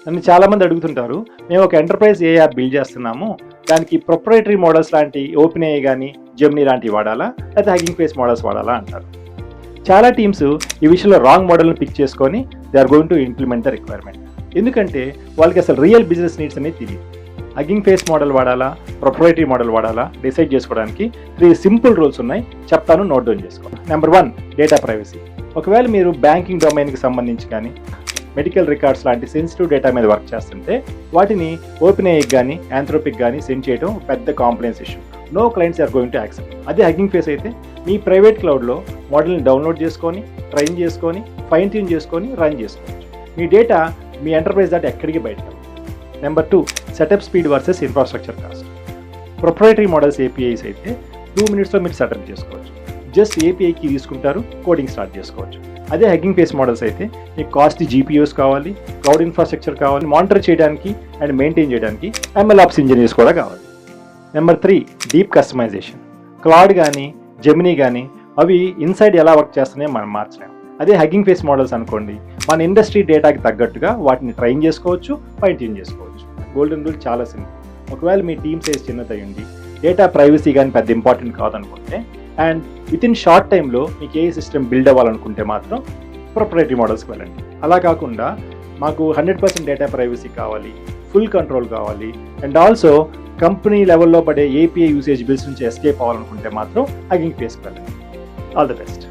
నన్ను చాలామంది అడుగుతుంటారు, మేము ఒక ఎంటర్ప్రైజ్ ఏ యాప్ బిల్డ్ చేస్తున్నాము, దానికి ప్రొప్రైటరీ మోడల్స్ లాంటి ఓపెన్ ఏఐ కానీ జెమినీ లాంటివి వాడాలా, లేకపోతే హగ్గింగ్ ఫేస్ మోడల్స్ వాడాలా అంటారు. చాలా టీమ్స్ ఈ విషయంలో రాంగ్ మోడల్ని పిక్ చేసుకొని they are going to implement the requirement. ఎందుకంటే వాళ్ళకి అసలు రియల్ బిజినెస్ నీడ్స్ అనేది తెలియదు. హగ్గింగ్ ఫేస్ మోడల్ వాడాలా, ప్రొప్రైటరీ మోడల్ వాడాలా డిసైడ్ చేసుకోవడానికి 3 సింపుల్ రూల్స్ ఉన్నాయి, చెప్తాను, నోట్ డౌన్ చేసుకో. Number 1, data privacy. ఒకవేళ మీరు బ్యాంకింగ్ డొమైన్కి సంబంధించి కానీ మెడికల్ రికార్డ్స్ లాంటి సెన్సిటివ్ డేటా మీద వర్క్ చేస్తుంటే వాటిని ఓపెన్ ఏఐకి కానీ యాంథ్రోపిక్ కానీ సెండ్ చేయడం పెద్ద compliance issue. No clients are going to accept. అదే హగ్గింగ్ ఫేస్ అయితే మీ ప్రైవేట్ క్లౌడ్లో మోడల్ని డౌన్లోడ్ చేసుకొని, ట్రైన్ చేసుకొని, ఫైన్ ట్యూన్ చేసుకొని రన్ చేసుకోవచ్చు. మీ డేటా మీ ఎంటర్ప్రైజ్ దాటి ఎక్కడికి బయటకు. Number 2, setup speed versus infrastructure cost. Proprietary models APIs అయితే 2 minutesలో మీరు సెటప్ చేసుకోవచ్చు. జస్ట్ ఏపీఐకి తీసుకుంటారు, కోడింగ్ స్టార్ట్ చేసుకోవచ్చు. అదే హగ్గింగ్ ఫేస్ మోడల్స్ అయితే మీకు కాస్ట్ జీపీయూస్ కావాలి, క్లౌడ్ ఇన్ఫ్రాస్ట్రక్చర్ కావాలి, మానిటర్ చేయడానికి అండ్ మెయింటైన్ చేయడానికి MLOps ఇంజనీర్స్ కూడా కావాలి. Number 3, deep customisation. క్లౌడ్ కానీ జెమినీ కానీ అవి ఇన్సైడ్ ఎలా వర్క్ చేస్తున్నాయో మనం మార్చలేము. అదే హగ్గింగ్ ఫేస్ మోడల్స్ అనుకోండి, మన ఇండస్ట్రీ డేటాకి తగ్గట్టుగా వాటిని ట్రైన్ చేసుకోవచ్చు, ఫైన్ ట్యూన్ చేసుకోవచ్చు. గోల్డెన్ రూల్ చాలా సింపుల్. ఒకవేళ మీ టీమ్ సైజ్ చిన్నదై ఉండి డేటా ప్రైవసీ కానీ పెద్ద ఇంపార్టెంట్ కాదనుకుంటే అండ్ విత్ ఇన్ షార్ట్ టైంలో మీకు ఏ సిస్టమ్ బిల్డ్ అవ్వాలనుకుంటే మాత్రం ప్రొప్రైటరీ మోడల్స్కి వెళ్ళండి. అలా కాకుండా మాకు 100% డేటా ప్రైవసీ కావాలి, ఫుల్ కంట్రోల్ కావాలి అండ్ ఆల్సో కంపెనీ లెవెల్లో పడే ఏపీఐ యూసేజ్ బిల్స్ నుంచి ఎస్కేప్ అవ్వాలనుకుంటే మాత్రం హగ్గింగ్ ఫేస్కి వెళ్ళండి. All the best.